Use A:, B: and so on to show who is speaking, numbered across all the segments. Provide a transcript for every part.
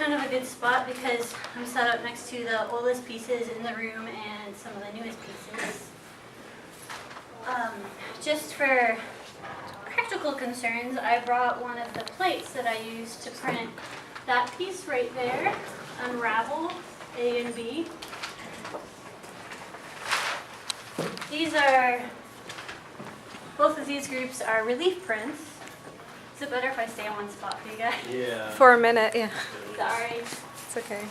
A: kind of a good spot because I'm set up next to the oldest pieces in the room and some of the newest pieces. Just for practical concerns, I brought one of the plates that I used to print that piece right there, Unravel A and B. Both of these groups are relief prints. Is it better if I stay on one spot for you guys?
B: Yeah.
C: For a minute, yeah.
A: Sorry.
C: It's okay.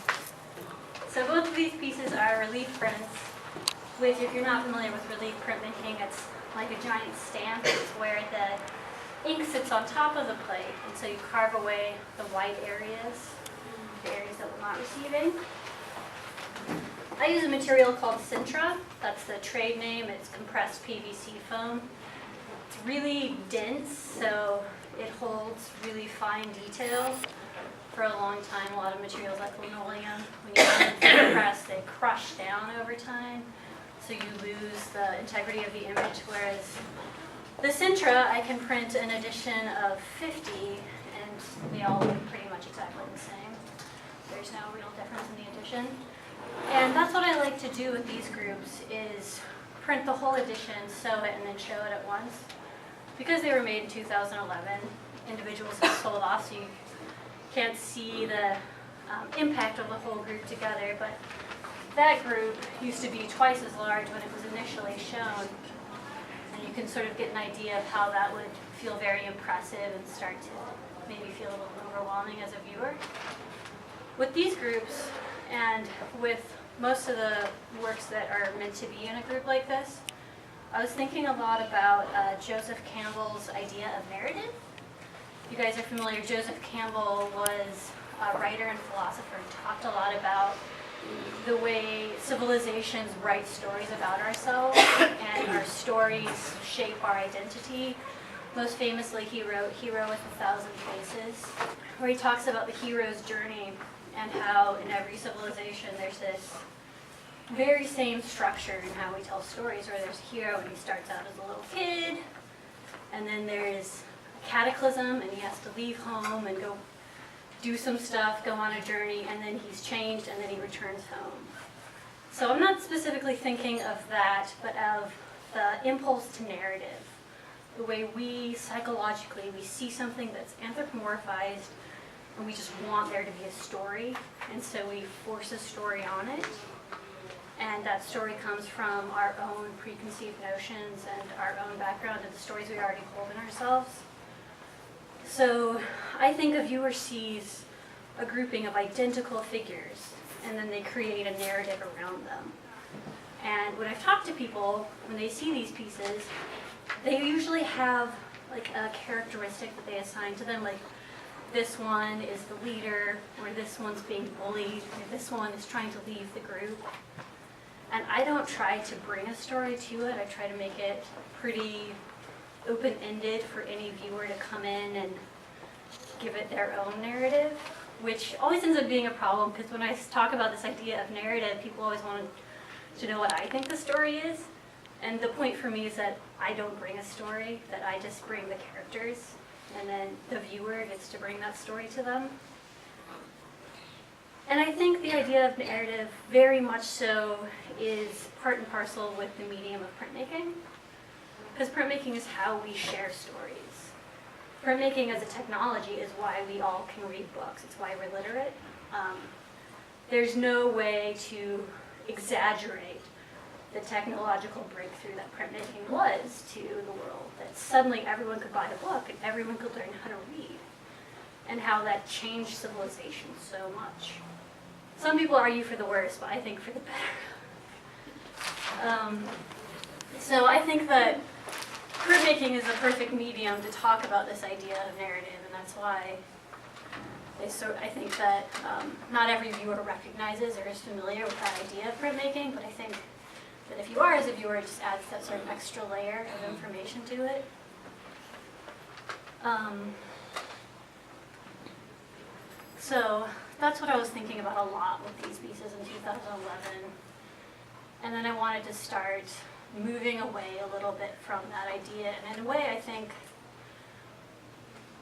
A: So both of these pieces are relief prints, which if you're not familiar with relief printmaking, it's like a giant stamp. It's where the ink sits on top of the plate, and so you carve away the white areas, the areas that we're not receiving. I use a material called Sintra. That's the trade name. It's compressed PVC foam. It's really dense, so it holds really fine detail for a long time. A lot of materials like linoleum, when you compress, they crush down over time, so you lose the integrity of the image, whereas the Sintra, I can print an edition of 50, and they all look pretty much exactly the same. There's no real difference in the edition. And that's what I like to do with these groups, is print the whole edition, sew it, and then show it at once. Because they were made in 2011, individuals have sold off, so you can't see the impact of the whole group together, but that group used to be twice as large when it was initially shown, and you can sort of get an idea of how that would feel very impressive and start to maybe feel a little overwhelming as a viewer. With these groups, and with most of the works that are meant to be in a group like this, I was thinking a lot about Joseph Campbell's idea of narrative. You guys are familiar, Joseph Campbell was a writer and philosopher and talked a lot about the way civilizations write stories about ourselves, and our stories shape our identity. Most famously, he wrote Hero with 1,000 Faces, where he talks about the hero's journey and how in every civilization there's this very same structure in how we tell stories, where there's a hero and he starts out as a little kid, and then there's a cataclysm and he has to leave home and go do some stuff, go on a journey, and then he's changed and then he returns home. So I'm not specifically thinking of that, but of the impulse to narrative. The way we psychologically, we see something that's anthropomorphized and we just want there to be a story, and so we force a story on it. And that story comes from our own preconceived notions and our own background and the stories we already hold in ourselves. So I think a viewer sees a grouping of identical figures, and then they create a narrative around them. And when I've talked to people, when they see these pieces, they usually have like a characteristic that they assign to them, like this one is the leader, or this one's being bullied, or this one is trying to leave the group. And I don't try to bring a story to it. I try to make it pretty open-ended for any viewer to come in and give it their own narrative, which always ends up being a problem, because when I talk about this idea of narrative, people always want to know what I think the story is. And the point for me is that I don't bring a story, that I just bring the characters, and then the viewer gets to bring that story to them. And I think the idea of narrative very much so is part and parcel with the medium of printmaking, because printmaking is how we share stories. Printmaking as a technology is why we all can read books. It's why we're literate. There's no way to exaggerate the technological breakthrough that printmaking was to the world, that suddenly everyone could buy the book and everyone could learn how to read, and how that changed civilization so much. Some people argue for the worse, but I think for the better. So I think that printmaking is the perfect medium to talk about this idea of narrative, and that's why I think that not every viewer recognizes or is familiar with that idea of printmaking, but I think that if you are as a viewer, it just adds that sort of extra layer of information to it. So that's what I was thinking about a lot with these pieces in 2011. And then I wanted to start moving away a little bit from that idea. And in a way, I think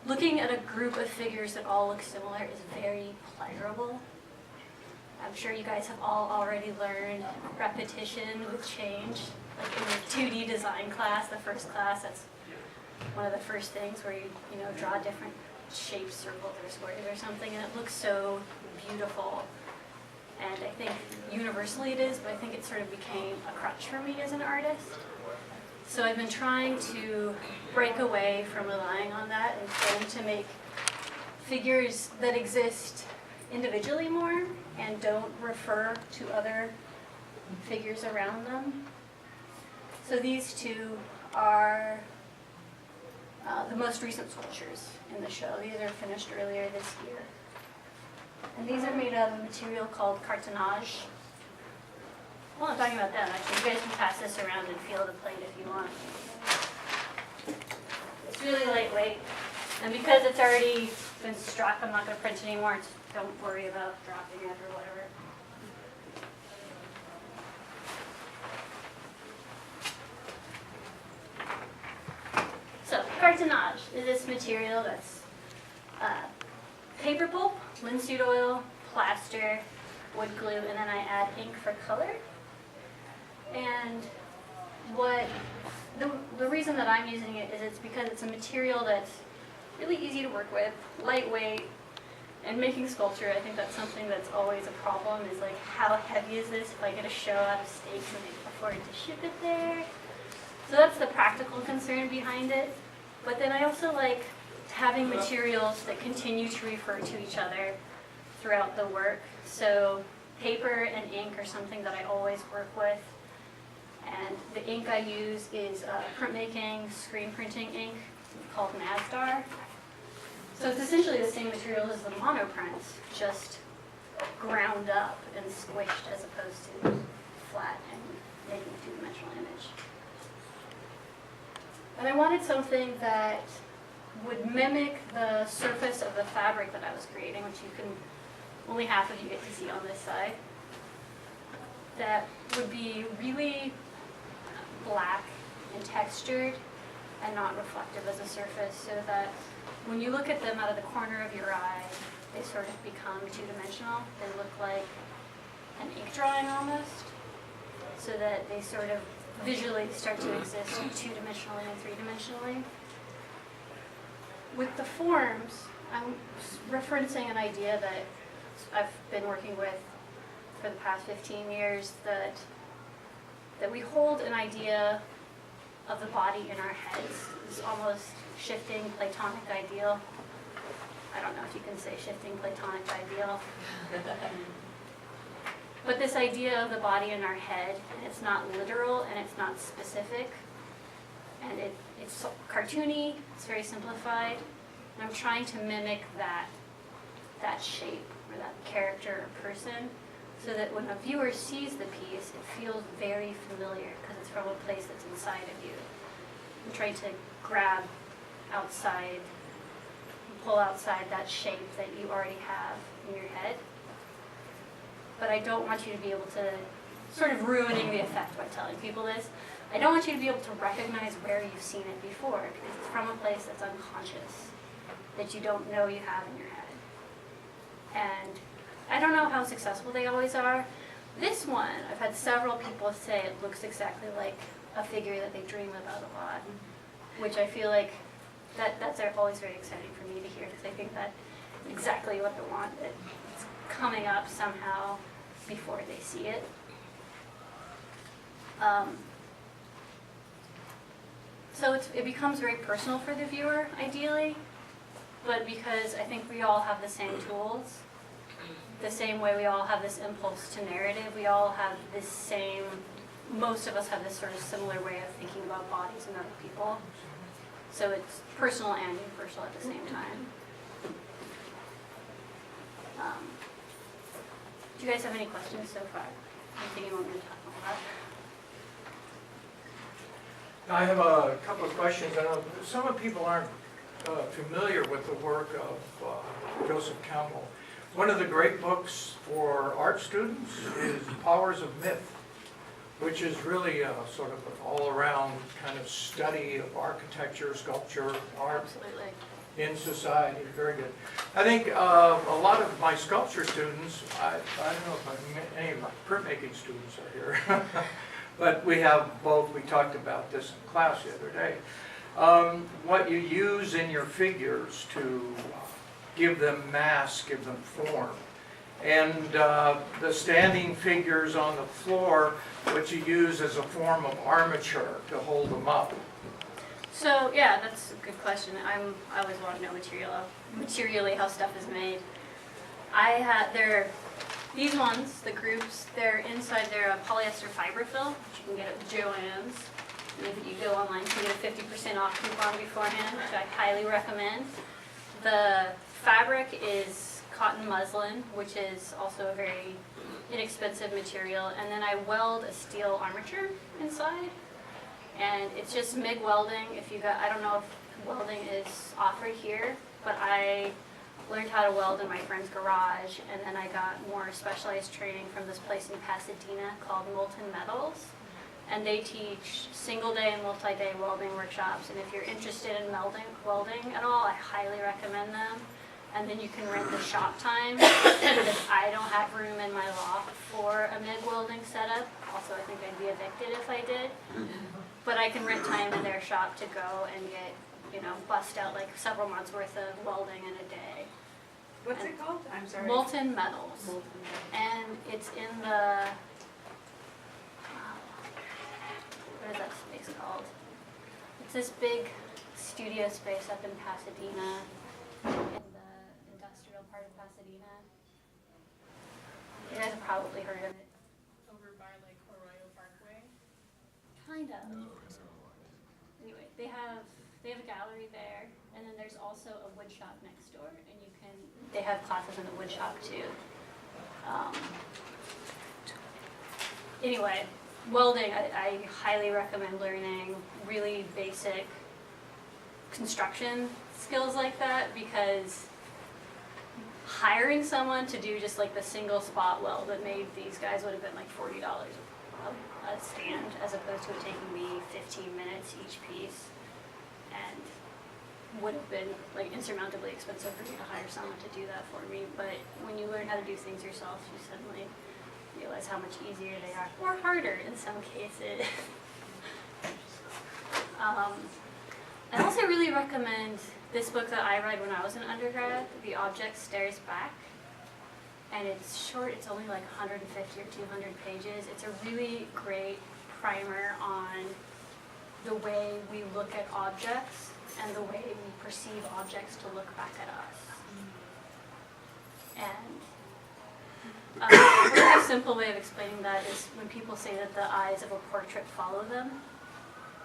A: looking at a group of figures that all look similar is very pleasurable. I'm sure you guys have all already learned repetition with change. Like in the 2D design class, the first class, that's one of the first things where you draw different shapes, circles or squares or something, and it looks so beautiful. And I think universally it is, but I think it sort of became a crutch for me as an artist. So I've been trying to break away from relying on that and trying to make figures that exist individually more and don't refer to other figures around them. So these two are the most recent sculptures in the show. These are finished earlier this year. And these are made of a material called cartonnage. Well, I'm talking about them, actually. You guys can pass this around and feel the plate if you want. It's really lightweight. And because it's already been struck, I'm not going to print anymore. Don't worry about dropping it or whatever. So, cartonnage is this material that's paper pulp, linseed oil, plaster, wood glue, and then I add ink for color. And the reason that I'm using it is it's because it's a material that's really easy to work with, lightweight, and making sculpture, I think that's something that's always a problem, is like, how heavy is this if I get a show out of States and I afford to ship it there? So that's the practical concern behind it. But then I also like having materials that continue to refer to each other throughout the work. So paper and ink are something that I always work with. And the ink I use is printmaking, screen printing ink called Nazdar. So it's essentially the same material as the monoprints, just ground up and squished as opposed to flat and making a two-dimensional image. And I wanted something that would mimic the surface of the fabric that I was creating, which only half of you get to see on this side, that would be really black and textured and not reflective as a surface, so that when you look at them out of the corner of your eye, they sort of become two-dimensional. They look like an ink drawing almost, so that they sort of visually start to exist two-dimensionally and three-dimensionally. With the forms, I'm referencing an idea that I've been working with for the past 15 years, that we hold an idea of the body in our heads, this almost shifting Platonic ideal. I don't know if you can say shifting Platonic ideal. But this idea of the body in our head, and it's not literal and it's not specific, and it's cartoony, it's very simplified, and I'm trying to mimic that shape or that character or person, so that when a viewer sees the piece, it feels very familiar because it's from a place that's inside of you. I'm trying to grab outside, pull outside that shape that you already have in your head. But I don't want you to be able to, sort of ruining the effect by telling people this, I don't want you to be able to recognize where you've seen it before, because it's from a place that's unconscious, that you don't know you have in your head. And I don't know how successful they always are. This one, I've had several people say it looks exactly like a figure that they dream about a lot, which I feel like that's always very exciting for me to hear, because I think that's exactly what they want. It's coming up somehow before they see it. So it becomes very personal for the viewer, ideally, but because I think we all have the same tools, the same way we all have this impulse to narrative, we all have this same, most of us have this sort of similar way of thinking about bodies and other people. So it's personal and universal at the same time. Do you guys have any questions so far? Anything you want me to talk about?
B: I have a couple of questions. I know some of people aren't familiar with the work of Joseph Campbell. One of the great books for art students is Powers of Myth, which is really a sort of an all-around kind of study of architecture, sculpture, art.
A: Absolutely.
B: in society. Very good. I think a lot of my sculpture students, I don't know if any of my printmaking students are here, but we have both. We talked about this in class the other day. What you use in your figures to give them mass, give them form. And the standing figures on the floor, what you use as a form of armature to hold them up.
A: So yeah, that's a good question. I always want to know materially how stuff is made. These ones, the groups, they're inside. They're a polyester fiberfill, which you can get at Joann's. And if you go online, you can get a 50% off coupon beforehand, which I highly recommend. The fabric is cotton muslin, which is also a very inexpensive material. And then I weld a steel armature inside. And it's just MIG welding. I don't know if welding is offered here, but I learned how to weld in my friend's garage, and then I got more specialized training from this place in Pasadena called Molten Metals. And they teach single-day and multi-day welding workshops. And if you're interested in welding at all, I highly recommend them. And then you can rent the shop time, because I don't have room in my loft for a MIG welding setup. Also, I think I'd be evicted if I did. But I can rent time in their shop to go and get, bust out like several months worth of welding in a day.
C: What's it called? I'm sorry.
A: Molten Metals. And it's in the, what is that space called? It's this big studio space up in Pasadena, in the industrial part of Pasadena. You guys have probably heard of it.
C: Over by like Arroyo Parkway.
A: Kind of. Anyway, they have a gallery there, and then there's also a wood shop next door, and they have classes in the wood shop too. Anyway, welding, I highly recommend learning really basic construction skills like that, because hiring someone to do just like the single spot weld that made these guys would have been like $40 a stand, as opposed to it taking me 15 minutes each piece, and would have been like insurmountably expensive for me to hire someone to do that for me. But when you learn how to do things yourself, you suddenly realize how much easier they are, or harder in some cases. I also really recommend this book that I read when I was an undergrad, The Object Stares Back. And it's short, it's only like 150 or 200 pages. It's a really great primer on the way we look at objects and the way we perceive objects to look back at us. And a very simple way of explaining that is when people say that the eyes of a portrait follow them.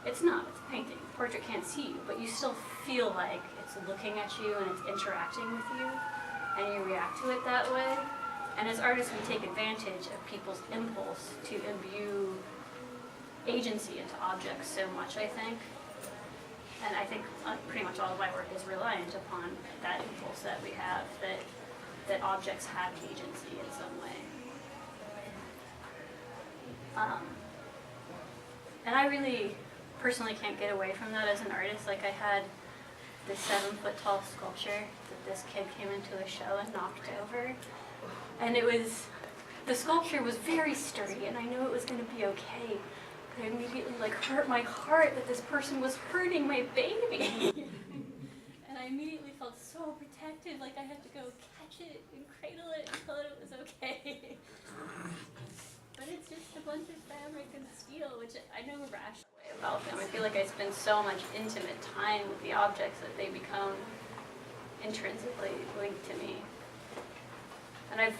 A: It's not, it's a painting. The portrait can't see you, but you still feel like it's looking at you and it's interacting with you, and you react to it that way. And as artists, we take advantage of people's impulse to imbue agency into objects so much, I think. And I think pretty much all of my work is reliant upon that impulse that we have, that objects have agency in some way. And I really personally can't get away from that as an artist. Like, I had this 7-foot-tall sculpture that this kid came into a show and knocked over. And the sculpture was very sturdy, and I knew it was going to be okay. But it immediately hurt my heart that this person was hurting my baby. And I immediately felt so protected, like I had to go catch it and cradle it and tell it was okay. But it's just a bunch of fabric and steel, which I know rationally about them. I feel like I spend so much intimate time with the objects that they become intrinsically linked to me. And I've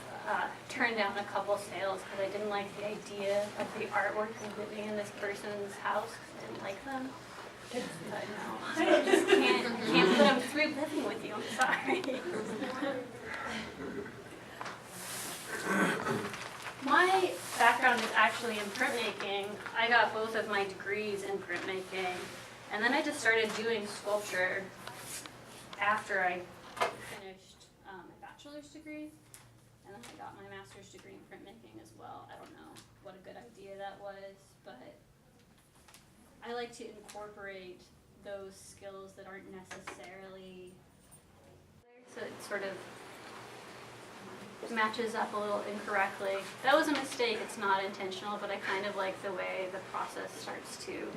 A: turned down a couple sales because I didn't like the idea of the artwork living in this person's house. I didn't like them. But no, I just can't put them through living with you. I'm sorry. My background is actually in printmaking. I got both of my degrees in printmaking, and then I just started doing sculpture after I finished my bachelor's degree, and then I got my master's degree in printmaking as well. I don't know what a good idea that was, but I like to incorporate those skills that aren't necessarily So it sort of matches up a little incorrectly. That was a mistake, it's not intentional, but I kind of like the way the process starts to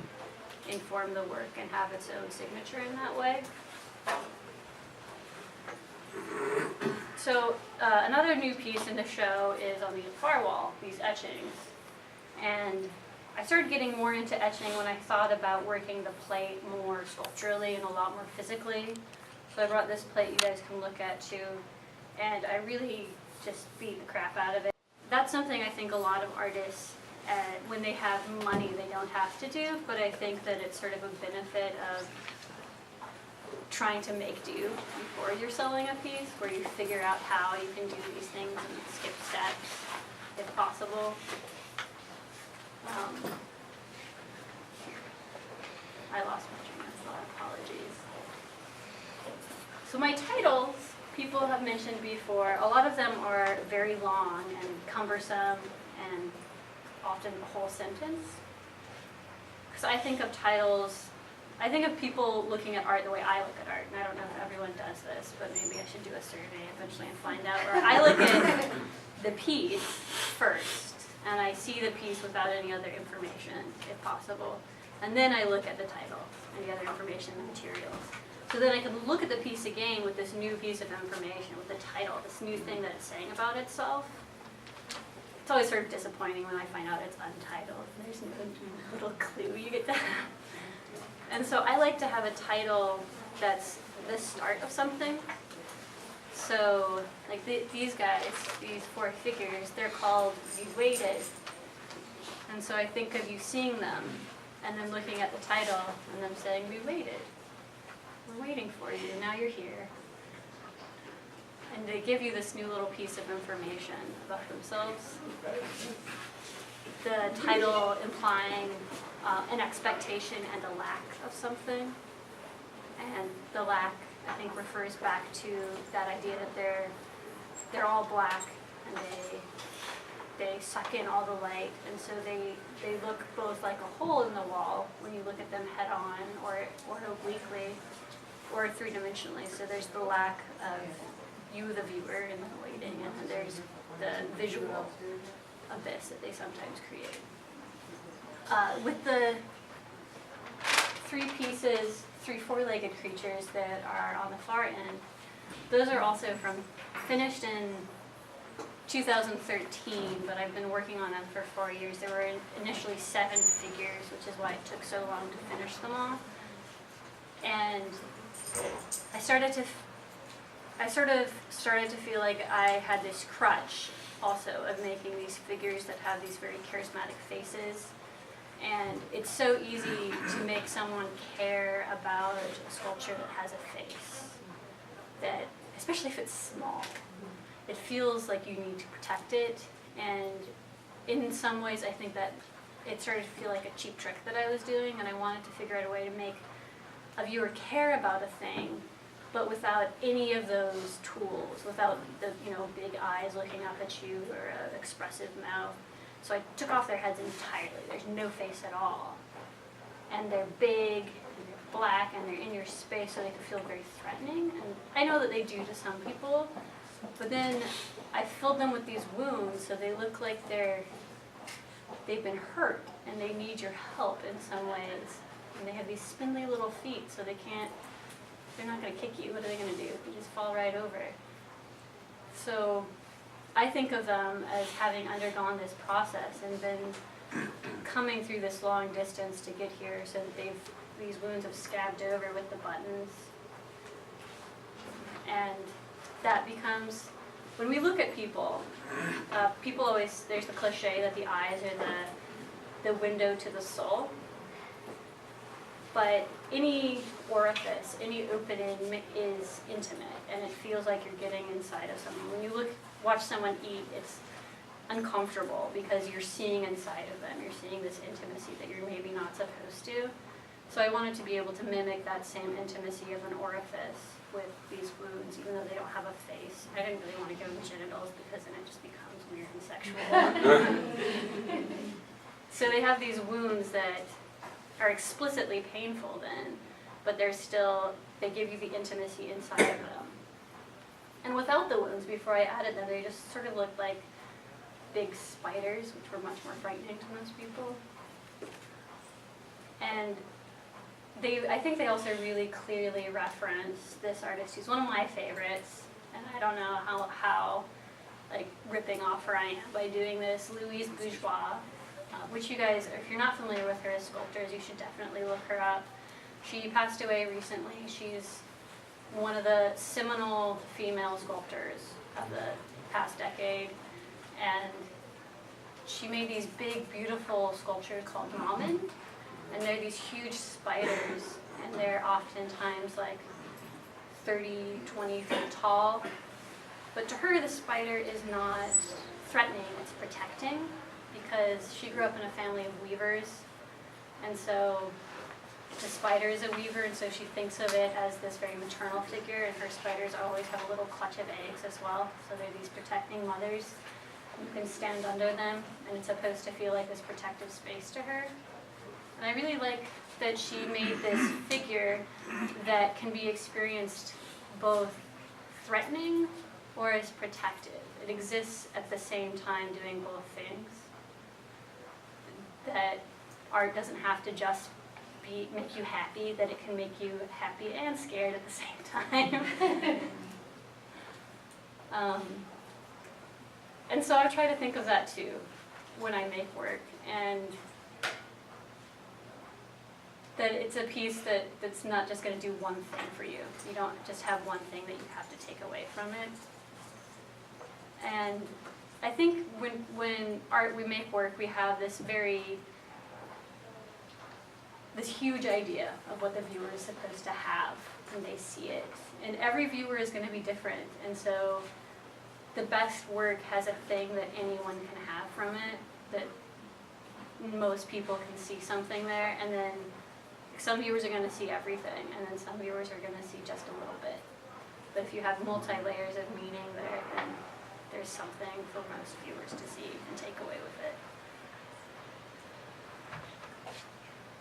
A: inform the work and have its own signature in that way. So another new piece in the show is on the far wall, these etchings. And I started getting more into etching when I thought about working the plate more sculpturally and a lot more physically. So I brought this plate you guys can look at too, and I really just beat the crap out of it. That's something I think a lot of artists, when they have money, they don't have to do, but I think that it's sort of a benefit of trying to make do before you're selling a piece, where you figure out how you can do these things and skip steps if possible. I lost my train of thought, apologies. So my titles, people have mentioned before, a lot of them are very long and cumbersome and often a whole sentence. Because I think of titles, I think of people looking at art the way I look at art, and I don't know if everyone does this, but maybe I should do a survey eventually and find out, where I look at the piece first, and I see the piece without any other information, if possible. And then I look at the title and the other information, the materials. So then I can look at the piece again with this new piece of information, with the title, this new thing that it's saying about itself. It's always sort of disappointing when I find out it's untitled. There's no little clue you get to have. And so I like to have a title that's the start of something. So like these guys, these four figures, they're called You Waited. And so I think of you seeing them and then looking at the title and them saying, we waited. We're waiting for you, now you're here. And they give you this new little piece of information about themselves. The title implying an expectation and a lack of something. And the lack, I think, refers back to that idea that they're all black and they suck in all the light, and so they look both like a hole in the wall when you look at them head on or obliquely or three-dimensionally. So there's the lack of you, the viewer, in the waiting, and then there's the visual abyss that they sometimes create. With the three four-legged creatures that are on the far end, those are also finished in 2013, but I've been working on them for 4 years. There were initially 7 figures, which is why it took so long to finish them all. And I sort of started to feel like I had this crutch also of making these figures that have these very charismatic faces. And it's so easy to make someone care about a sculpture that has a face, that, especially if it's small, it feels like you need to protect it. And in some ways, I think that it started to feel like a cheap trick that I was doing, and I wanted to figure out a way to make a viewer care about a thing, but without any of those tools, without the big eyes looking up at you or an expressive mouth. So I took off their heads entirely. There's no face at all. And they're big, and they're black, and they're in your space, so they can feel very threatening. And I know that they do to some people, but then I filled them with these wounds, so they look like they've been hurt, and they need your help in some ways. And they have these spindly little feet, so they're not going to kick you. What are they going to do? They just fall right over. So I think of them as having undergone this process and been coming through this long distance to get here, so that these wounds have scabbed over with the buttons. And that becomes, when we look at people always, there's the cliche that the eyes are the window to the soul. But any orifice, any opening is intimate, and it feels like you're getting inside of someone. When you watch someone eat, it's uncomfortable because you're seeing inside of them. You're seeing this intimacy that you're maybe not supposed to. So I wanted to be able to mimic that same intimacy of an orifice with these wounds, even though they don't have a face. I didn't really want to go with genitals because then it just becomes weird and sexual. So they have these wounds that are explicitly painful then, but they give you the intimacy inside of them. And without the wounds, before I added them, they just sort of looked like big spiders, which were much more frightening to most people. And I think they also really clearly reference this artist who's one of my favorites, and I don't know how like ripping off her I am by doing this, Louise Bourgeois, which you guys, if you're not familiar with her as sculptors, you should definitely look her up. She passed away recently. She's one of the seminal female sculptors of the past decade, and she made these big, beautiful sculptures called Mamen, and they're these huge spiders, and they're oftentimes like 30, 20 feet tall. But to her, the spider is not threatening, it's protecting, because she grew up in a family of weavers, and so the spider is a weaver, and so she thinks of it as this very maternal figure, and her spiders always have a little clutch of eggs as well, so they're these protecting mothers. You can stand under them, and it's supposed to feel like this protective space to her. And I really like that she made this figure that can be experienced both threatening or as protective. It exists at the same time doing both things. That art doesn't have to just make you happy, that it can make you happy and scared at the same time. And so I try to think of that too when I make work, and that it's a piece that's not just going to do one thing for you. You don't just have one thing that you have to take away from it. And I think when we make work, we have this huge idea of what the viewer is supposed to have when they see it. And every viewer is going to be different. And so the best work has a thing that anyone can have from it, that most people can see something there. And then some viewers are going to see everything, and then some viewers are going to see just a little bit. But if you have multi-layers of meaning there, then there's something for most viewers to see and take away with it.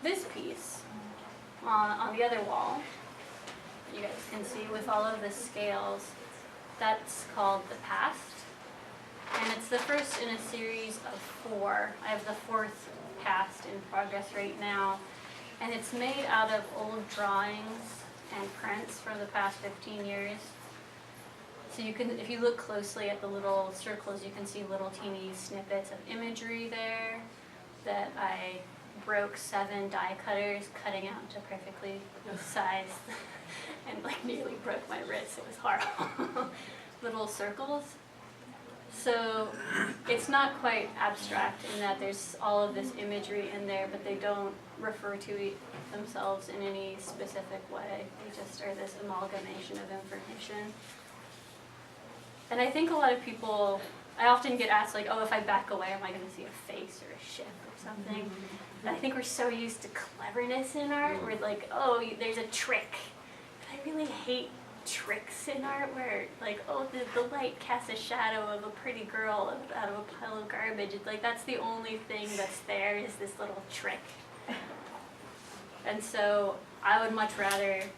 A: This piece on the other wall, you guys can see with all of the scales, that's called The Past. And it's the first in a series of 4. I have the 4th cast in progress right now. And it's made out of old drawings and prints from the past 15 years. So you can, if you look closely at the little circles, you can see little teeny snippets of imagery there that I broke 7 die cutters, cutting out to perfectly size, and like nearly broke my wrist. It was horrible. Little circles. So it's not quite abstract in that there's all of this imagery in there, but they don't refer to themselves in any specific way. They just are this amalgamation of information. And I think a lot of people, I often get asked like, oh, if I back away, am I going to see a face or a ship or something? And I think we're so used to cleverness in art. We're like, oh, there's a trick. But I really hate tricks in art where like, oh, the light casts a shadow of a pretty girl out of a pile of garbage. It's like that's the only thing that's there is this little trick. And so I would much rather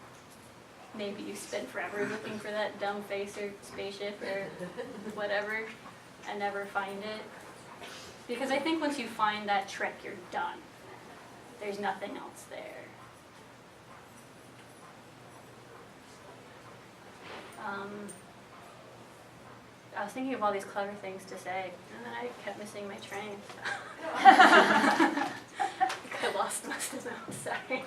A: maybe you spend forever looking for that dumb face or spaceship or whatever and never find it. Because I think once you find that trick, you're done. There's nothing else there. I was thinking of all these clever things to say, and then I kept missing my train. I lost most of them, sorry.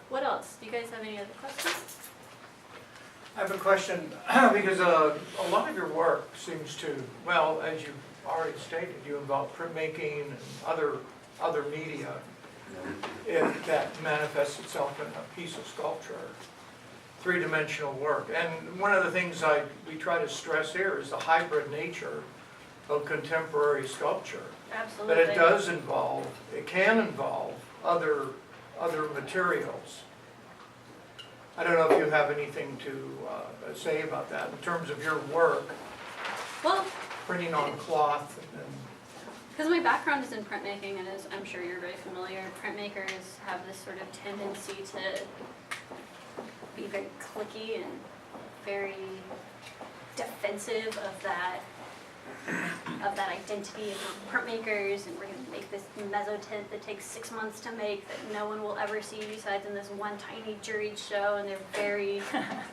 A: What else? Do you guys have any other questions?
B: I have a question, because a lot of your work seems to, well, as you already stated, you involve printmaking and other media that manifests itself in a piece of sculpture, three-dimensional work. And one of the things we try to stress here is the hybrid nature of contemporary sculpture.
A: Absolutely.
B: That it can involve other materials. I don't know if you have anything to say about that in terms of your work,
A: Well,
B: printing on cloth and
A: because my background is in printmaking, and as I'm sure you're very familiar, printmakers have this sort of tendency to be very cliquey and very defensive of that identity of printmakers, and we're going to make this mezzotint that takes 6 months to make that no one will ever see besides in this one tiny juried show, and they're very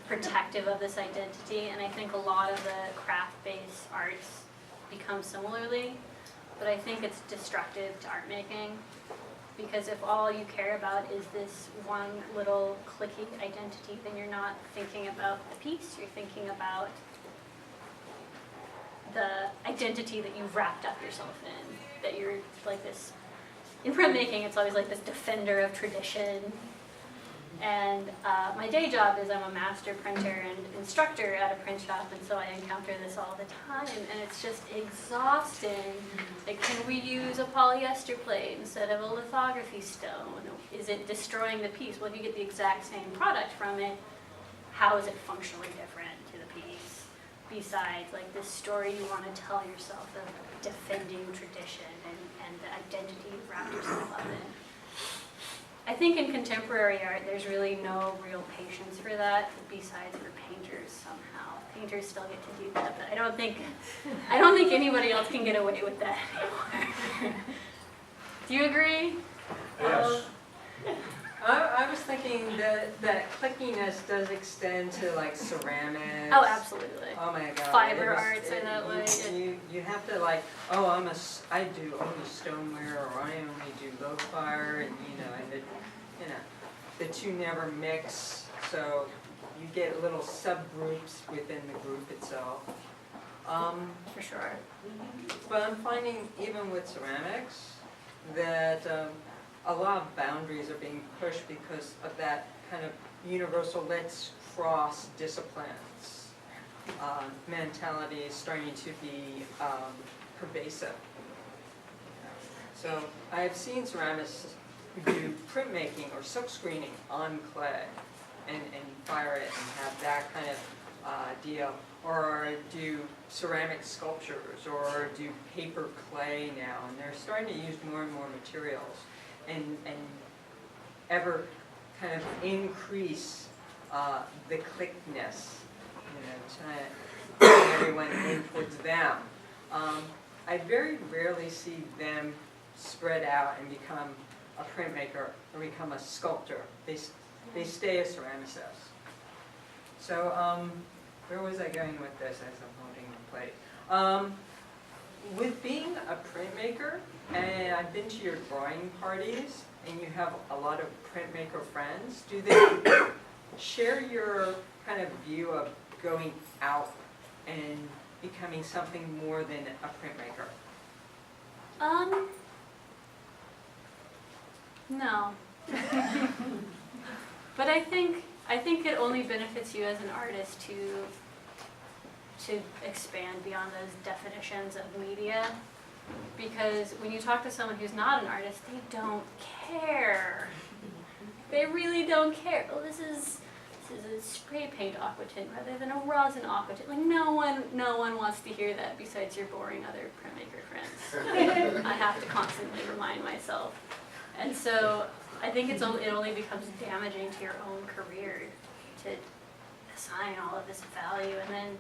A: protective of this identity. And I think a lot of the craft-based arts become similarly, but I think it's destructive to art making, because if all you care about is this one little cliquey identity, then you're not thinking about the piece, you're thinking about the identity that you've wrapped up yourself in, that you're like this, in printmaking it's always like this defender of tradition. And my day job is I'm a master printer and instructor at a print shop, and so I encounter this all the time, and it's just exhausting. Like, can we use a polyester plate instead of a lithography stone? Is it destroying the piece? Well, if you get the exact same product from it, how is it functionally different to the piece? Besides, like, this story you want to tell yourself of defending tradition and the identity you've wrapped yourself up in. I think in contemporary art, there's really no real patience for that, besides for painters somehow. Painters still get to do that, but I don't think anybody else can get away with that anymore. Do you agree?
B: Yes.
D: I was thinking that clickiness does extend to like ceramics.
A: Oh, absolutely.
D: Oh my God.
A: Fiber arts are that way.
D: You have to like, I do only stoneware, or I only do low fire, and the two never mix, so you get little subgroups within the group itself.
A: For sure.
D: But I'm finding even with ceramics that a lot of boundaries are being pushed because of that kind of universal let's cross disciplines mentality is starting to be pervasive. So I've seen ceramists do printmaking or silk screening on clay and fire it and have that kind of deal, or do ceramic sculptures, or do paper clay now, and they're starting to use more and more materials and ever kind of increase the clickness, trying to bring everyone in towards them. I very rarely see them spread out and become a printmaker or become a sculptor. They stay a ceramicist. So where was I going with this as I'm holding the plate? With being a printmaker, and I've been to your drawing parties, and you have a lot of printmaker friends, do they share your kind of view of going out and becoming something more than a printmaker?
A: No. But I think it only benefits you as an artist to expand beyond those definitions of media, because when you talk to someone who's not an artist, they don't care. They really don't care. Oh, this is a spray paint aquatint rather than a rosin aquatint. Like, no one wants to hear that besides your boring other printmaker friends. I have to constantly remind myself. And so I think it only becomes damaging to your own career to assign all of this value. And then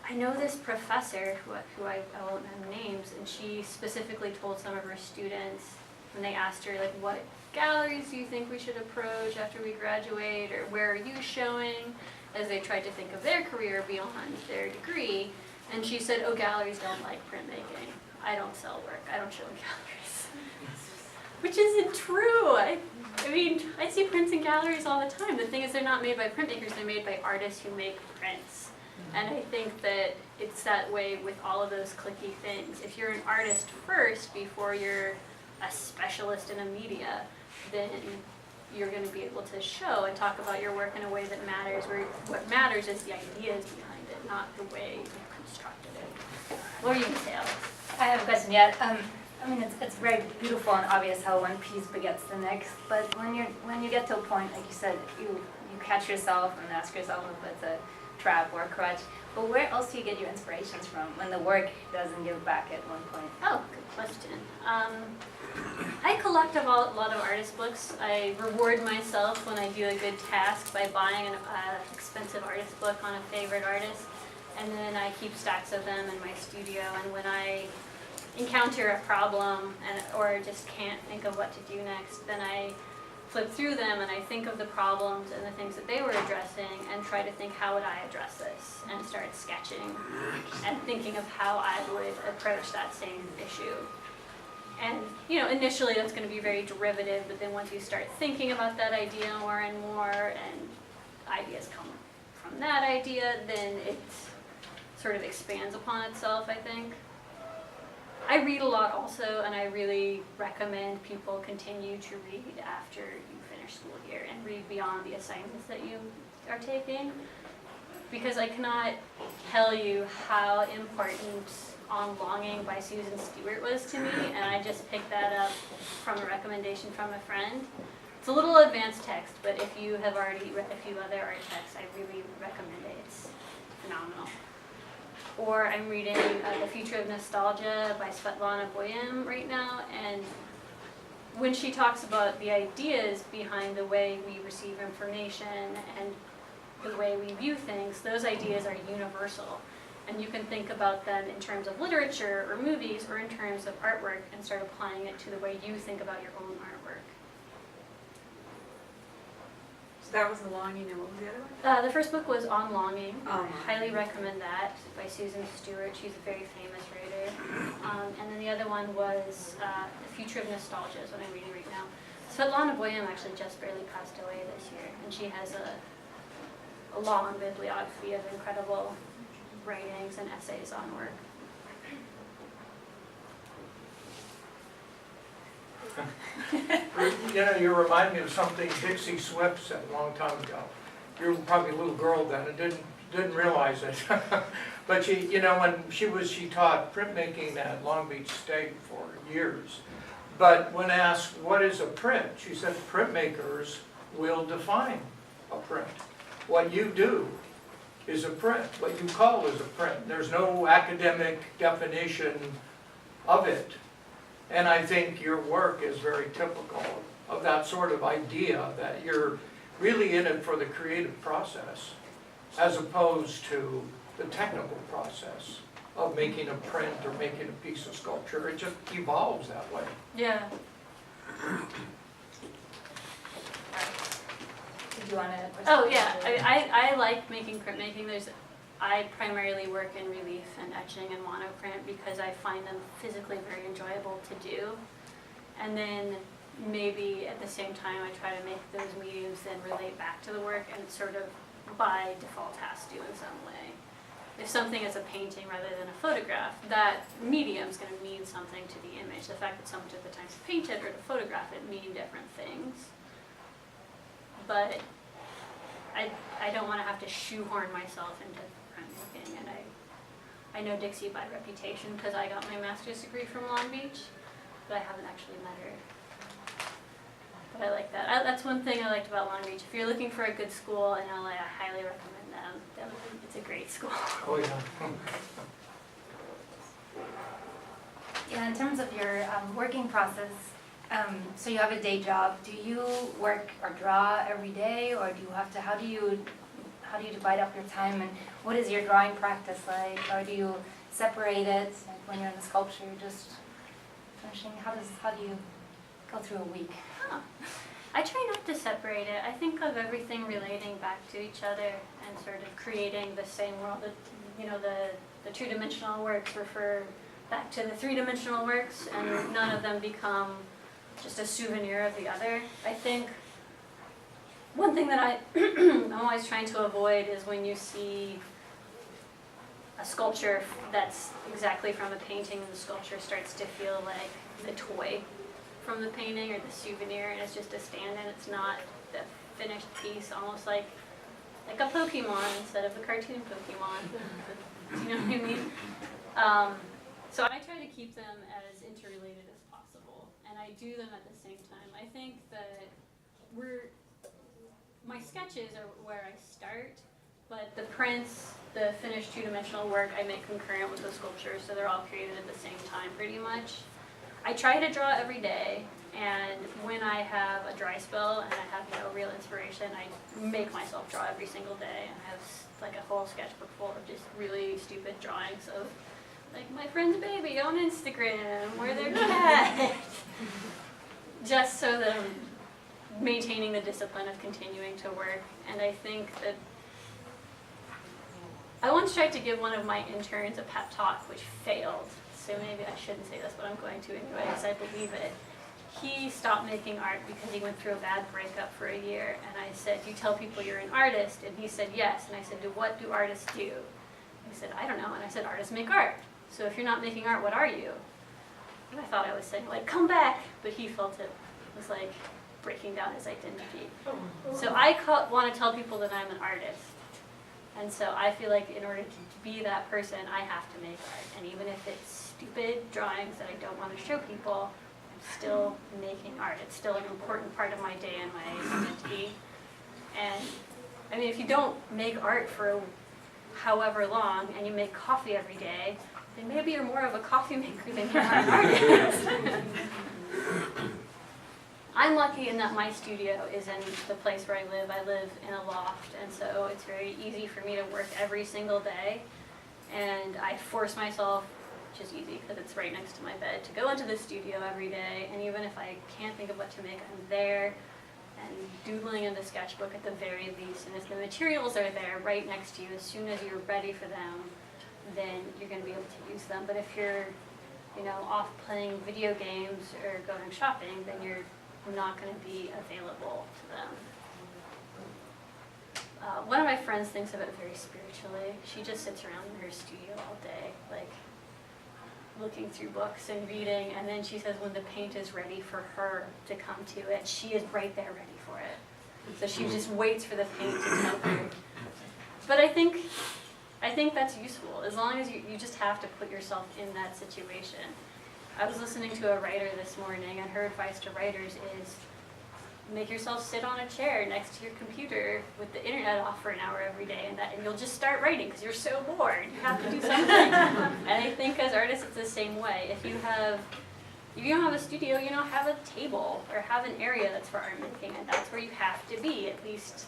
A: I know this professor, who I won't have names, and she specifically told some of her students when they asked her, like, what galleries do you think we should approach after we graduate, or where are you showing, as they tried to think of their career beyond their degree. And she said, oh, galleries don't like printmaking. I don't sell work. I don't show in galleries. Which isn't true. I mean, I see prints in galleries all the time. The thing is, they're not made by printmakers, they're made by artists who make prints. And I think that it's that way with all of those cliquey things. If you're an artist first before you're a specialist in a media, then you're going to be able to show and talk about your work in a way that matters, where what matters is the ideas behind it, not the way you've constructed it. What are you going to say, Alex?
E: I have a question yet. I mean, it's very beautiful and obvious how one piece begets the next, but when you get to a point, like you said, you catch yourself and ask yourself if it's a trap or a crutch, but where else do you get your inspirations from when the work doesn't give back at one point?
A: Oh, good question. I collect a lot of artist books. I reward myself when I do a good task by buying an expensive artist book on a favorite artist, and then I keep stacks of them in my studio. And when I encounter a problem or just can't think of what to do next, then I flip through them and I think of the problems and the things that they were addressing and try to think, how would I address this, and start sketching and thinking of how I would approach that same issue. And initially that's going to be very derivative, but then once you start thinking about that idea more and more, and ideas come from that idea, then it sort of expands upon itself, I think. I read a lot also, and I really recommend people continue to read after you finish school year and read beyond the assignments that you are taking, because I cannot tell you how important On Longing by Susan Stewart was to me, and I just picked that up from a recommendation from a friend. It's a little advanced text, but if you have already read a few other art texts, I really recommend it. It's phenomenal. Or I'm reading The Future of Nostalgia by Svetlana Boym right now, and when she talks about the ideas behind the way we receive information and the way we view things, those ideas are universal. And you can think about them in terms of literature or movies or in terms of artwork and start applying it to the way you think about your own artwork.
C: So that was The Longing, and what was the other one?
A: The first book was On Longing.
C: On Longing.
A: Highly recommend that, by Susan Stewart. She's a very famous writer. And then the other one was The Future of Nostalgia is what I'm reading right now. Svetlana Boym actually just barely passed away this year, and she has a long bibliography of incredible writings and essays on work.
B: You remind me of something Dixie Swift said a long time ago. You were probably a little girl then and didn't realize it. But she taught printmaking at Long Beach State for years. But when asked what is a print, she said printmakers will define a print. What you do is a print. What you call is a print. There's no academic definition of it. And I think your work is very typical of that sort of idea, that you're really in it for the creative process as opposed to the technical process of making a print or making a piece of sculpture. It just evolves that way.
A: Yeah.
E: Did you want to?
A: Oh yeah, I like making printmaking. I primarily work in relief and etching and monoprint because I find them physically very enjoyable to do. And then maybe at the same time I try to make those mediums then relate back to the work and sort of by default has to in some way. If something is a painting rather than a photograph, that medium is going to mean something to the image. The fact that someone took the time to paint it or to photograph it mean different things. But I don't want to have to shoehorn myself into printmaking, and I know Dixie by reputation because I got my master's degree from Long Beach, but I haven't actually met her. But I like that. That's one thing I liked about Long Beach. If you're looking for a good school in LA, I highly recommend them. It's a great school.
B: Oh, yeah.
E: Yeah, in terms of your working process, so you have a day job. Do you work or draw every day, or do you have to? How do you divide up your time, and what is your drawing practice like? Or do you separate it, like when you're in the sculpture, you're just finishing? How do you go through a week?
A: Huh. I try not to separate it. I think of everything relating back to each other and sort of creating the same world. The two-dimensional works refer back to the three-dimensional works, and none of them become just a souvenir of the other. I think one thing that I'm always trying to avoid is when you see a sculpture that's exactly from a painting and the sculpture starts to feel like the toy from the painting or the souvenir, and it's just a stand-in. It's not the finished piece, almost like a Pokemon instead of a cartoon Pokemon. Do you know what I mean? So I try to keep them as interrelated as possible, and I do them at the same time. I think that my sketches are where I start, but the prints, the finished two-dimensional work, I make concurrent with the sculpture, so they're all created at the same time pretty much. I try to draw every day, and when I have a dry spell and I have no real inspiration, I make myself draw every single day. And I have like a whole sketchbook full of just really stupid drawings of like my friend's baby on Instagram or their cat. Just so that I'm maintaining the discipline of continuing to work. And I think that I once tried to give one of my interns a pep talk, which failed. So maybe I shouldn't say this, but I'm going to anyway, because I believe it. He stopped making art because he went through a bad breakup for a year. And I said, "You tell people you're an artist?" And he said, "Yes." And I said, "What do artists do?" He said, "I don't know." And I said, "Artists make art. So if you're not making art, what are you?" And I thought I was saying, like, "Come back." But he felt it was like breaking down his identity. So I want to tell people that I'm an artist. And so I feel like in order to be that person, I have to make art. And even if it's stupid drawings that I don't want to show people, I'm still making art. It's still an important part of my day and my identity. And I mean, if you don't make art for however long and you make coffee every day, then maybe you're more of a coffee maker than you're an artist. I'm lucky in that my studio is in the place where I live. I live in a loft, and so it's very easy for me to work every single day. And I force myself, which is easy because it's right next to my bed, to go into the studio every day. And even if I can't think of what to make, I'm there and doodling in the sketchbook at the very least. And if the materials are there right next to you, as soon as you're ready for them, then you're going to be able to use them. But if you're, off playing video games or going shopping, then you're not going to be available to them. One of my friends thinks of it very spiritually. She just sits around in her studio all day, like looking through books and reading, and then she says when the paint is ready for her to come to it, she is right there ready for it. So she just waits for the paint to tell her. But I think that's useful, as long as you just have to put yourself in that situation. I was listening to a writer this morning, and her advice to writers is make yourself sit on a chair next to your computer with the internet off for an hour every day, and you'll just start writing because you're so bored. You have to do something. And I think as artists it's the same way. If you don't have a studio, have a table or have an area that's for art making, and that's where you have to be at least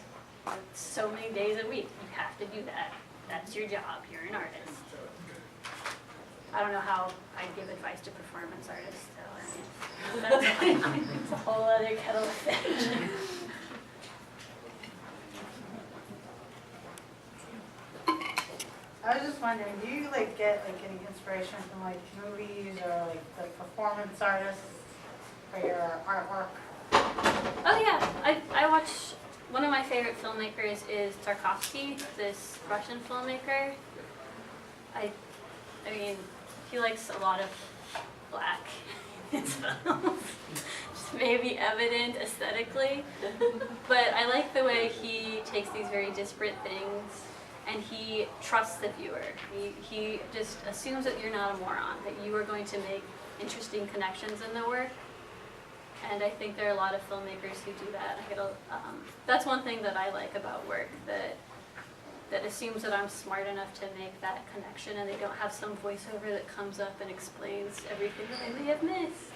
A: so many days a week. You have to do that. That's your job. You're an artist. I don't know how I'd give advice to performance artists, though. I mean, it's a whole other kettle of fish.
F: I was just wondering, do you get any inspiration from movies or like performance artists for your artwork?
A: Oh yeah, I watch, one of my favorite filmmakers is Tarkovsky, this Russian filmmaker. I mean, he likes a lot of black in his films, just maybe evident aesthetically. But I like the way he takes these very disparate things and he trusts the viewer. He just assumes that you're not a moron, that you are going to make interesting connections in the work. And I think there are a lot of filmmakers who do that. That's one thing that I like about work, that assumes that I'm smart enough to make that connection, and they don't have some voiceover that comes up and explains everything that I may have missed.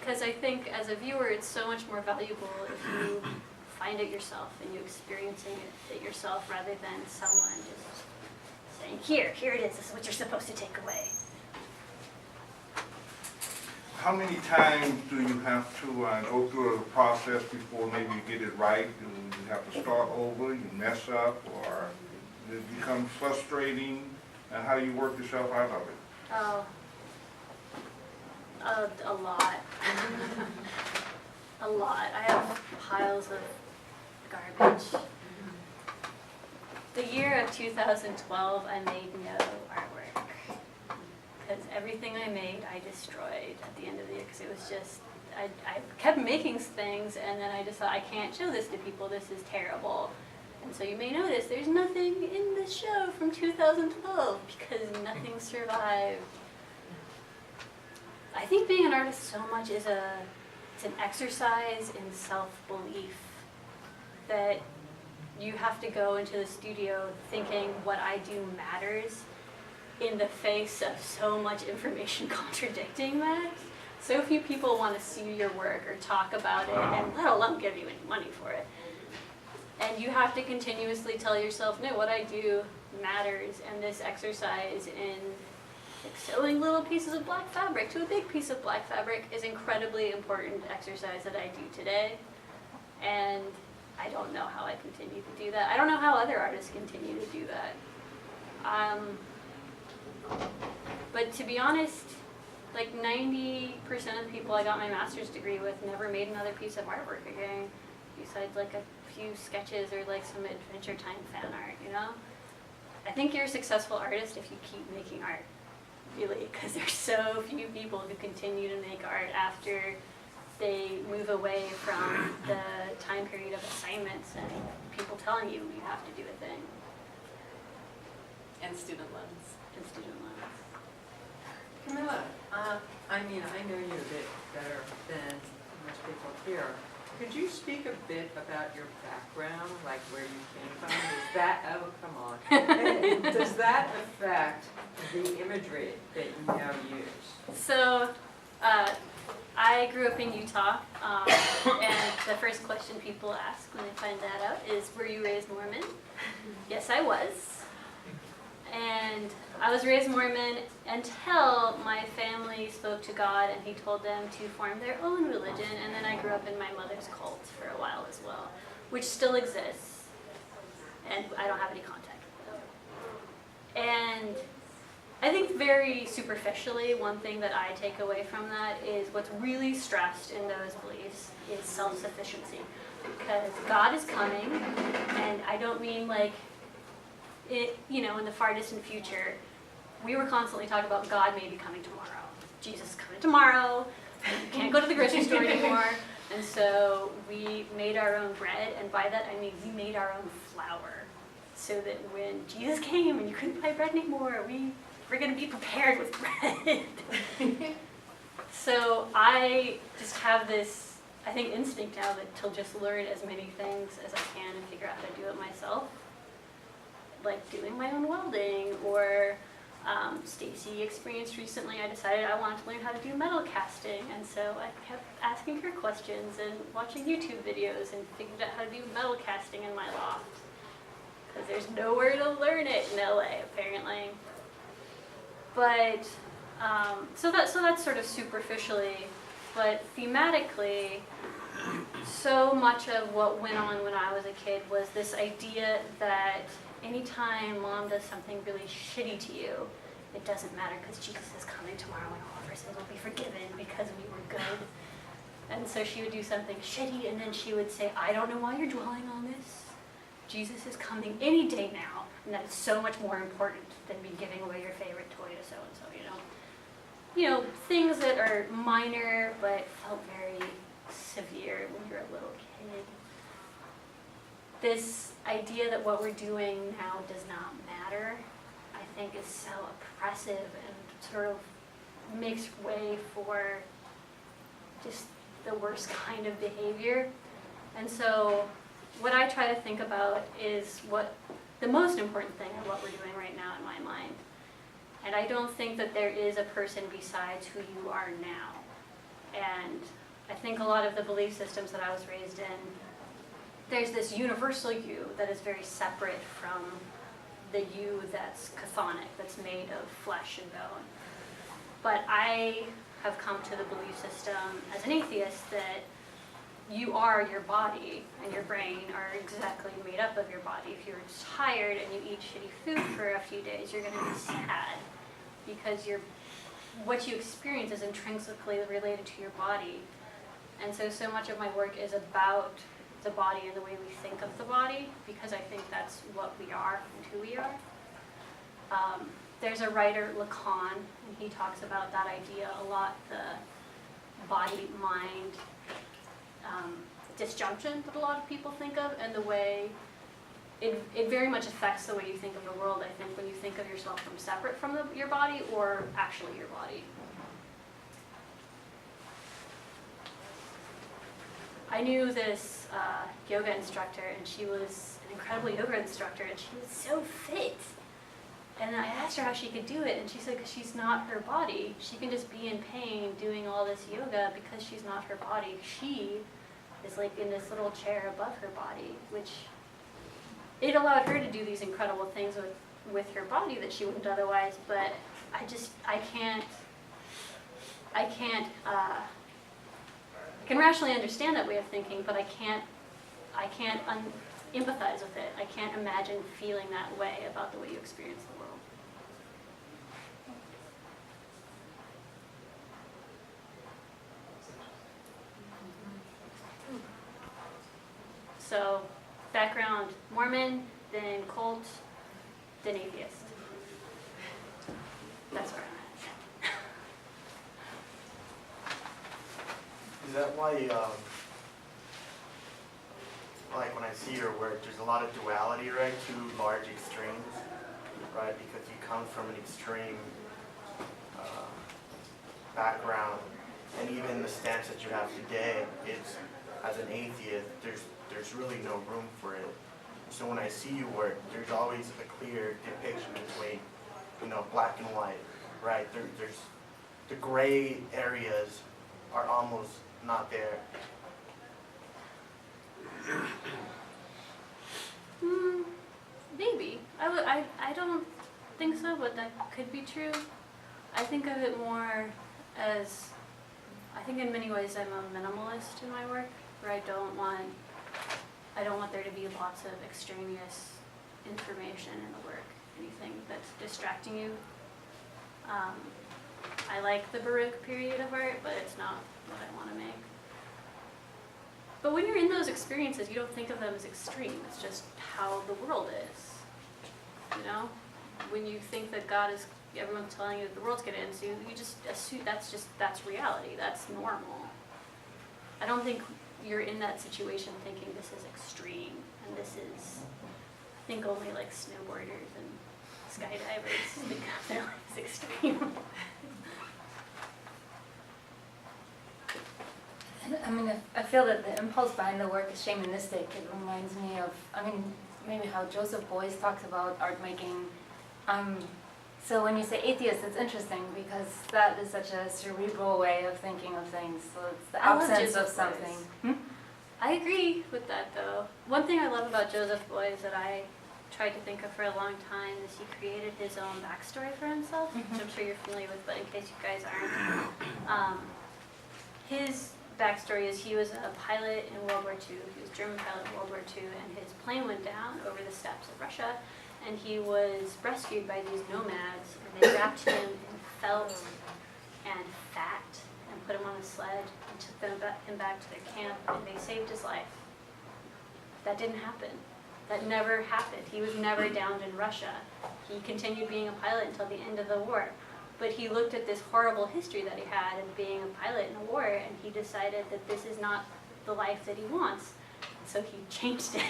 A: Because I think as a viewer, it's so much more valuable if you find it yourself and you experiencing it yourself rather than someone just saying, here it is, this is what you're supposed to take away.
G: How many times do you have to go through a process before maybe you get it right? Do you have to start over, you mess up, or does it become frustrating? And how do you work yourself out of it?
A: Oh, a lot. A lot. I have piles of garbage. The year of 2012, I made no artwork. Because everything I made, I destroyed at the end of the year. Because it was just, I kept making things, and then I just thought, I can't show this to people, this is terrible. And so you may notice there's nothing in the show from 2012, because nothing survived. I think being an artist so much is it's an exercise in self-belief, that you have to go into the studio thinking what I do matters in the face of so much information contradicting that. So few people want to see your work or talk about it, and let alone give you any money for it. And you have to continuously tell yourself, no, what I do matters, and this exercise in like sewing little pieces of black fabric to a big piece of black fabric is incredibly important exercise that I do today. And I don't know how I continue to do that. I don't know how other artists continue to do that. But to be honest, like 90% of the people I got my master's degree with never made another piece of artwork again, besides like a few sketches or like some Adventure Time fan art, you know? I think you're a successful artist if you keep making art, really, because there's so few people who continue to make art after they move away from the time period of assignments and people telling you you have to do a thing.
C: And student loans.
A: And student loans.
D: Camilla, I mean, I know you a bit better than most people here. Could you speak a bit about your background, like where you came from? Does that, oh, come on. Does that affect the imagery that you now use?
A: So, I grew up in Utah, and the first question people ask when they find that out is, were you raised Mormon? Yes, I was. And I was raised Mormon until my family spoke to God and he told them to form their own religion, and then I grew up in my mother's cult for a while as well, which still exists, and I don't have any contact with them. And I think very superficially, one thing that I take away from that is what's really stressed in those beliefs is self-sufficiency. Because God is coming, and I don't mean like, it, you know, in the far distant future, we were constantly talking about God may be coming tomorrow. Jesus is coming tomorrow. You can't go to the grocery store anymore. And so we made our own bread, and by that I mean we made our own flour, so that when Jesus came and you couldn't buy bread anymore, we were going to be prepared with bread. So I just have this, I think, instinct now that to just learn as many things as I can and figure out how to do it myself. Like doing my own welding, or Stacy experienced recently, I decided I wanted to learn how to do metal casting, and so I kept asking her questions and watching YouTube videos and figured out how to do metal casting in my loft. Because there's nowhere to learn it in LA, apparently. But, so that's sort of superficially, but thematically, so much of what went on when I was a kid was this idea that anytime mom does something really shitty to you, it doesn't matter because Jesus is coming tomorrow and all of our sins will be forgiven because we were good. And so she would do something shitty, and then she would say, I don't know why you're dwelling on this. Jesus is coming any day now, and that is so much more important than me giving away your favorite toy to so-and-so, you know? You know, things that are minor but felt very severe when you're a little kid. This idea that what we're doing now does not matter, I think is so oppressive and sort of makes way for just the worst kind of behavior. And so what I try to think about is what the most important thing of what we're doing right now in my mind. And I don't think that there is a person besides who you are now. And I think a lot of the belief systems that I was raised in, there's this universal you that is very separate from the you that's chthonic, that's made of flesh and bone. But I have come to the belief system as an atheist that you are your body and your brain are exactly made up of your body. If you're tired and you eat shitty food for a few days, you're going to be sad because what you experience is intrinsically related to your body. And so much of my work is about the body and the way we think of the body, because I think that's what we are and who we are. There's a writer, Lacan, and he talks about that idea a lot, the body-mind disjunction that a lot of people think of, and the way it very much affects the way you think of the world, I think, when you think of yourself from separate from your body or actually your body. I knew this yoga instructor, and she was an incredible yoga instructor, and she was so fit. And I asked her how she could do it, and she said because she's not her body. She can just be in pain doing all this yoga because she's not her body. She is like in this little chair above her body, which it allowed her to do these incredible things with her body that she wouldn't otherwise. But I can rationally understand that way of thinking, but I can't empathize with it. I can't imagine feeling that way about the way you experience the world. So, background, Mormon, then cult, then atheist. That's where I'm at.
H: Is that why, like when I see your work, there's a lot of duality, right? Two large extremes, right? Because you come from an extreme background, and even the stance that you have today, it's as an atheist, there's really no room for it. So when I see you work, there's always a clear depiction between, black and white, right? There's the gray areas are almost not there.
A: Maybe. I don't think so, but that could be true. I think of it more as, I think in many ways I'm a minimalist in my work, where I don't want there to be lots of extraneous information in the work, anything that's distracting you. I like the Baroque period of art, but it's not what I want to make. But when you're in those experiences, you don't think of them as extreme. It's just how the world is. When you think that everyone's telling you that the world's going to end soon, you just assume that's reality. That's normal. I don't think you're in that situation thinking this is extreme, and this is, I think only like snowboarders and skydivers think of their life as extreme.
E: I feel that the impulse behind the work is shamanistic. It reminds me of, maybe how Joseph Beuys talks about art making. So when you say atheist, it's interesting because that is such a cerebral way of thinking of things. So it's the
A: I love
E: absence
A: Joseph
E: of something.
A: Beuys. I agree with that, though. One thing I love about Joseph Beuys that I tried to think of for a long time is he created his own backstory for himself, which I'm sure you're familiar with, but in case you guys aren't. His backstory is he was a pilot in World War II. He was a German pilot in World War II, and his plane went down over the steppes of Russia, and he was rescued by these nomads, and they wrapped him in felt and fat and put him on a sled and took him back to their camp, and they saved his life. That didn't happen. That never happened. He was never downed in Russia. He continued being a pilot until the end of the war. But he looked at this horrible history that he had of being a pilot in a war, and he decided that this is not the life that he wants. So he changed it.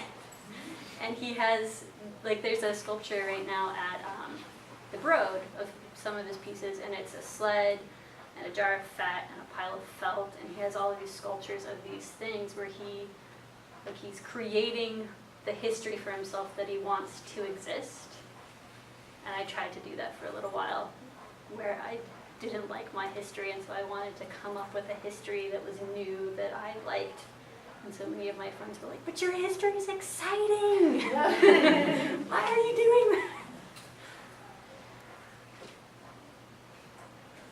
A: And he has, there's a sculpture right now at the Broad of some of his pieces, and it's a sled and a jar of fat and a pile of felt, and he has all of these sculptures of these things where he's creating the history for himself that he wants to exist. And I tried to do that for a little while, where I didn't like my history, and so I wanted to come up with a history that was new, that I liked. And so many of my friends were like, but your history is exciting! Why are you doing that?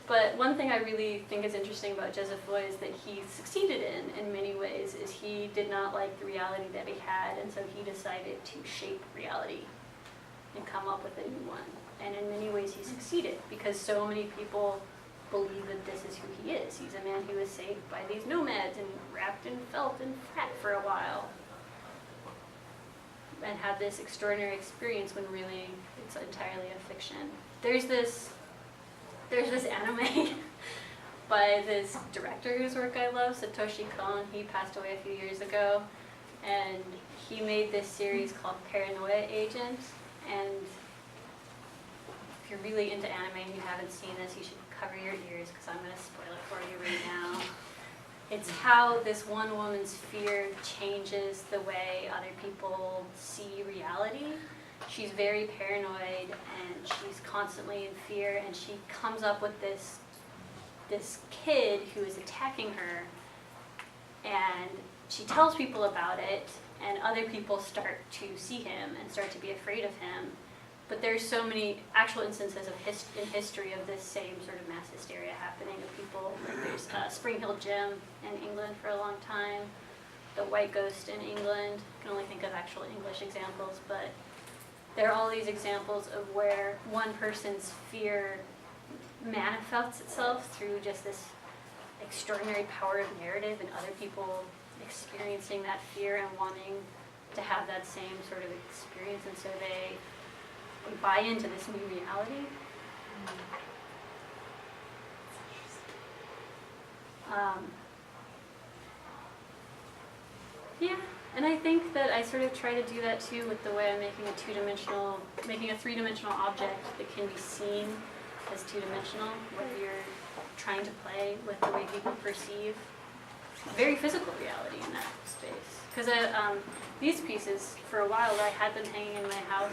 A: But one thing I really think is interesting about Joseph Beuys that he succeeded in many ways is he did not like the reality that he had, and so he decided to shape reality and come up with a new one. And in many ways he succeeded because so many people believe that this is who he is. He's a man who was saved by these nomads and wrapped in felt and fat for a while and had this extraordinary experience when really it's entirely a fiction. There's this anime by this director whose work I love, Satoshi Kon. He passed away a few years ago, and he made this series called Paranoia Agent. And if you're really into anime and you haven't seen this, you should cover your ears because I'm going to spoil it for you right now. It's how this one woman's fear changes the way other people see reality. she's very paranoid and she's constantly in fear, and she comes up with this kid who is attacking her, and she tells people about it, and other people start to see him and start to be afraid of him. But there's so many actual instances of in history of this same sort of mass hysteria happening of people. Like there's Spring Hill Gym in England for a long time, the White Ghost in England. I can only think of actual English examples, but there are all these examples of where one person's fear manifests itself through just this extraordinary power of narrative, and other people experiencing that fear and wanting to have that same sort of experience, and so they buy into this new reality. Yeah, and I think that I sort of try to do that too with the way I'm making a three-dimensional object that can be seen as two-dimensional, where you're trying to play with the way people perceive very physical reality in that space. Because these pieces, for a while, I had them hanging in my house.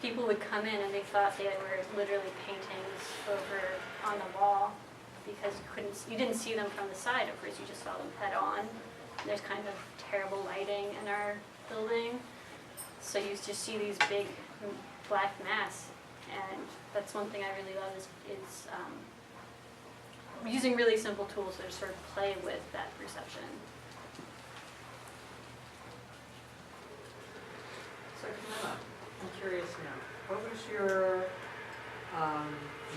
A: People would come in and they thought they were literally paintings over on the wall, because you didn't see them from the side at first, you just saw them head on. There's kind of terrible lighting in our building, so you just see these big black masks, and that's one thing I really love is using really simple tools to sort of play with that perception.
D: So Camilla, I'm curious now, what was your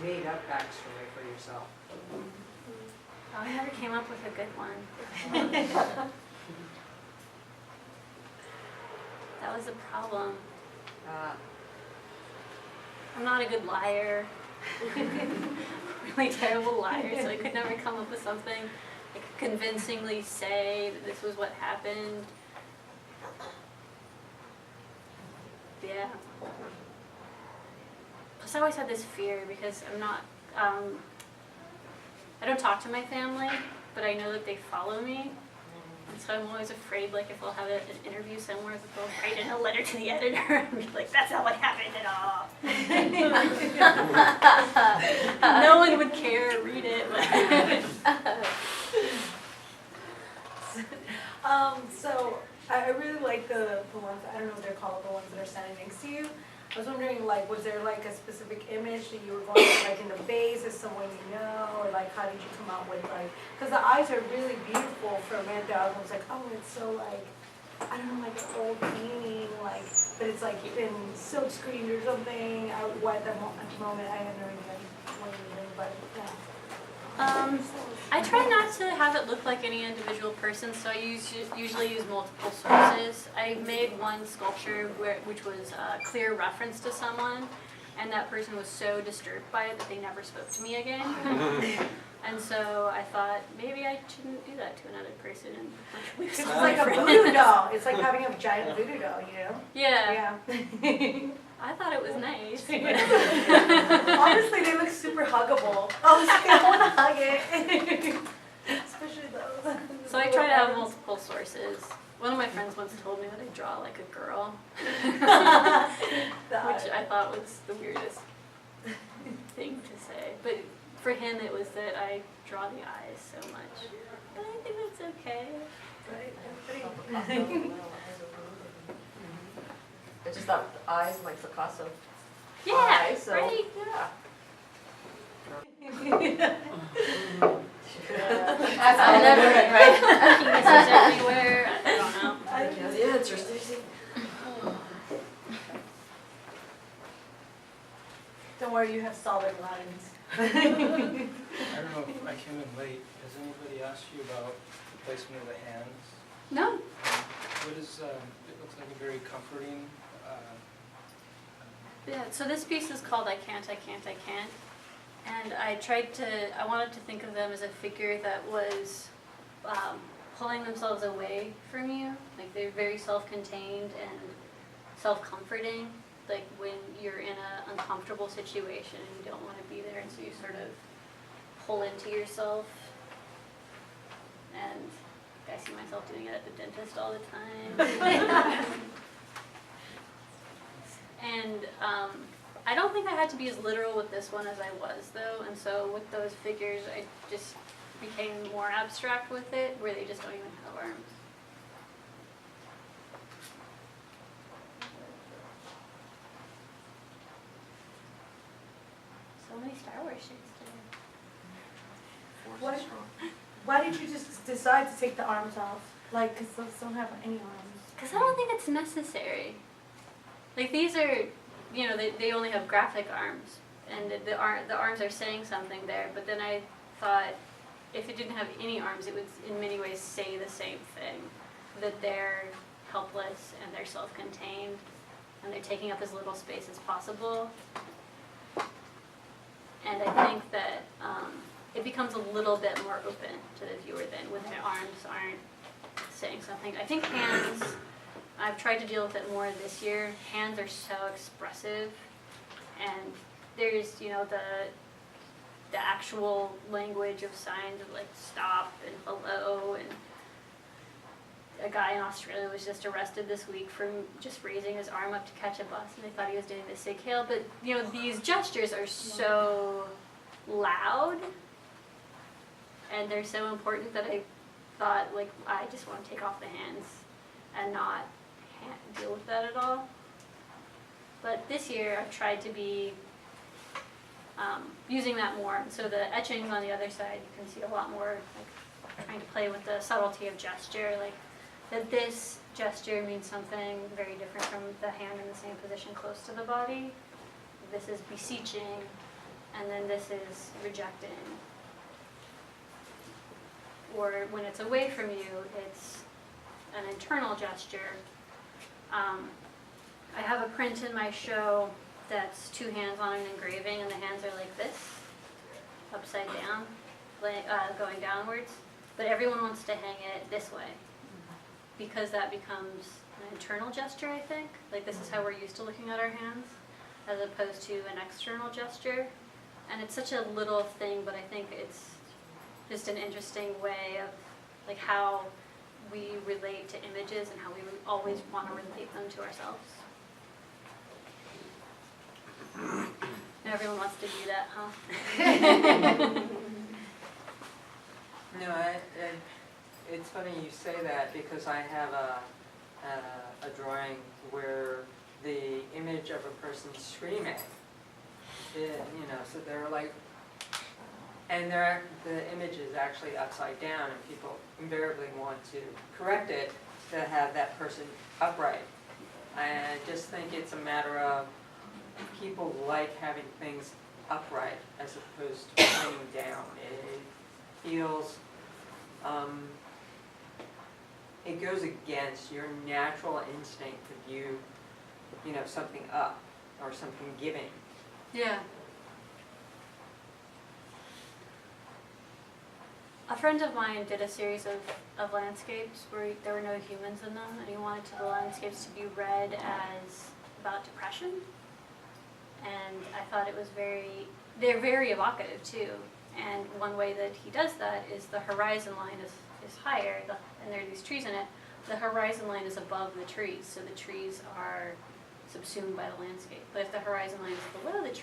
D: made-up backstory for yourself?
A: Oh, I never came up with a good one. That was a problem. I'm not a good liar. Really terrible liar, so I could never come up with something I could convincingly say that this was what happened. Yeah. Plus I always had this fear because I'm not, I don't talk to my family, but I know that they follow me. And so I'm always afraid, like, if I'll have an interview somewhere, that they'll write in a letter to the editor and be like, that's not what happened at all. No one would care or read it.
F: So I really like the ones, I don't know what they're called, the ones that are standing next to you. I was wondering, like, was there like a specific image that you were going with, like in the base, as someone you know, or like how did you come up with, like, because the eyes are really beautiful for Amanda. I was like, oh, it's so like, I don't know, like an old painting, like, but it's like been silk screened or something. At the moment, I have no idea what you're doing, but yeah.
A: I try not to have it look like any individual person, so I usually use multiple sources. I made one sculpture which was a clear reference to someone, and that person was so disturbed by it that they never spoke to me again. And so I thought, maybe I shouldn't do that to another person. And
F: It's like a voodoo doll. It's like having a giant voodoo doll, you know?
A: Yeah,
F: Yeah.
A: I thought it was nice.
F: Honestly, they look super huggable. Oh, I want to hug it. Especially those.
A: So I try to have multiple sources. One of my friends once told me that I draw like a girl, which I thought was the weirdest thing to say. But for him, it was that I draw the eyes so much. But I think that's okay.
F: Right?
C: I just thought the eyes like Picasso.
A: Yeah,
C: eyes, so,
A: right.
C: Yeah.
E: That's all everything, right?
A: Penises everywhere. I don't know.
C: The answer, Stacey.
F: Don't worry, you have solid lines.
I: I don't know if I came in late. Has anybody asked you about the placement of the hands?
A: No.
I: What is, it looks like a very comforting,
A: Yeah, so this piece is called I Can't, I Can't, I Can't. And I wanted to think of them as a figure that was pulling themselves away from you. Like they're very self-contained and self-comforting. Like when you're in an uncomfortable situation and you don't want to be there, and so you sort of pull into yourself. And I see myself doing it at the dentist all the time. And I don't think I had to be as literal with this one as I was though, and so with those figures, I just became more abstract with it, where they just don't even have arms. So many Star Wars shades today.
F: What, why did you just decide to take the arms off? Like, cause those don't have any arms.
A: Because I don't think it's necessary. Like these are, you know, they only have graphic arms, and the arms are saying something there. But then I thought, if it didn't have any arms, it would in many ways say the same thing, that they're helpless and they're self-contained, and they're taking up as little space as possible. And I think that it becomes a little bit more open to the viewer then when their arms aren't saying something. I think hands, I've tried to deal with it more this year. Hands are so expressive, and there's, you know, the actual language of signs of like stop and hello, and a guy in Australia was just arrested this week for just raising his arm up to catch a bus, and they thought he was doing the sig hail. But you know, these gestures are so loud, and they're so important that I thought, like, I just want to take off the hands and not deal with that at all. But this year I've tried to be using that more. And so the etchings on the other side, you can see a lot more, like, trying to play with the subtlety of gesture, like that this gesture means something very different from the hand in the same position close to the body. This is beseeching, and then this is rejecting. Or when it's away from you, it's an internal gesture. I have a print in my show that's two hands on an engraving, and the hands are like this, upside down, going downwards. But everyone wants to hang it this way, because that becomes an internal gesture, I think. Like, this is how we're used to looking at our hands, as opposed to an external gesture. And it's such a little thing, but I think it's just an interesting way of like how we relate to images and how we always want to relate them to ourselves. And everyone wants to do that, huh?
D: No, it's funny you say that, because I have a drawing where the image of a person screaming, you know, so they're like, and the image is actually upside down, and people invariably want to correct it to have that person upright. I just think it's a matter of people like having things upright as opposed to hanging down. It feels, it goes against your natural instinct to view, you know, something up or something giving.
A: Yeah. A friend of mine did a series of landscapes where there were no humans in them, and he wanted the landscapes to be read as about depression. And I thought it was they're very evocative too. And one way that he does that is the horizon line is higher, and there are these trees in it. The horizon line is above the trees, so the trees are subsumed by the landscape. But if the horizon line is below the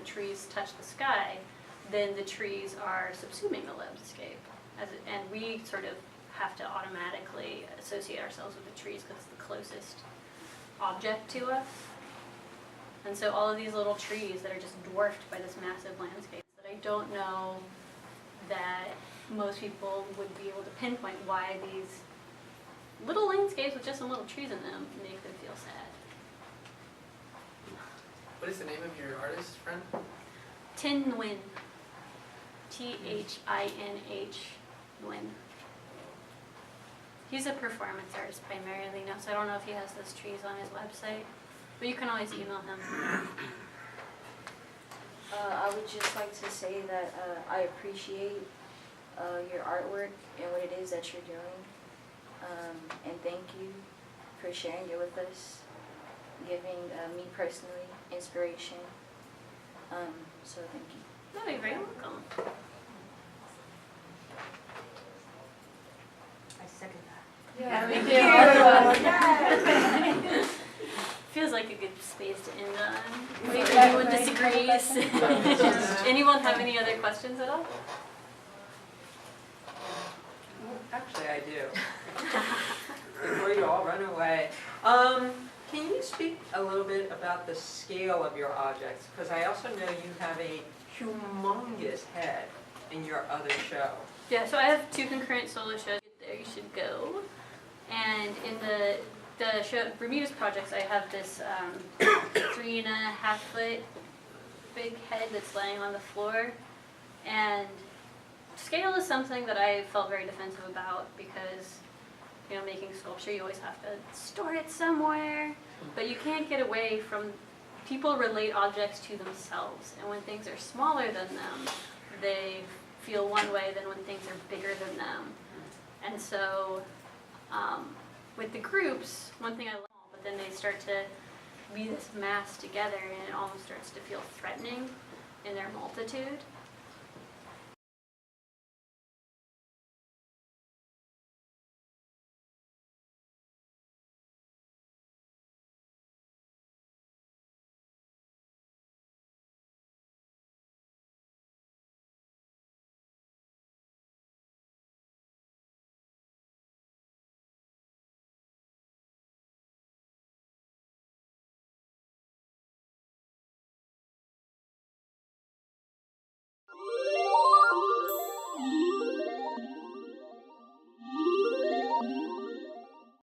A: trees touch the sky, then the trees are subsuming the landscape. And we sort of have to automatically associate ourselves with the trees because it's the closest object to us. And so all of these little trees that are just dwarfed by this massive landscape, that I don't know that most people would be able to pinpoint why these little landscapes with just some little trees in them make them feel sad.
I: What is the name of your artist friend?
A: Tin Nguyen. T-H-I-N-H Nguyen. He's a performance artist primarily now, so I don't know if he has those trees on his website, but you can always email him.
C: I would just like to say that I appreciate your artwork and what it is that you're doing. And thank you for sharing it with us, giving me personally inspiration. So thank you.
A: No, you're very welcome.
C: I second that.
F: Yeah,
A: me
F: me
A: too.
F: too.
A: Feels like like a good space to end on. Maybe
E: Yeah,
A: anyone
E: right.
A: disagrees. Anyone have any other questions at all?
D: Actually, I do. Before you all run away. Can you speak a little bit about the scale of your objects? Because I also know you have a humongous head in your other show.
A: Yeah, so I have 2 concurrent solo shows. There you should go. And in the show Bermuda's Projects, I have this 3.5 foot big head that's laying on the floor. And scale is something that I felt very defensive about because, you know, making sculpture, you always have to store it somewhere. But you can't get away from, people relate objects to themselves. And when things are smaller than them, they feel one way than when things are bigger than them. And so with the groups, one thing I love, but then they start to be this mass together and it almost starts to feel threatening in their multitude.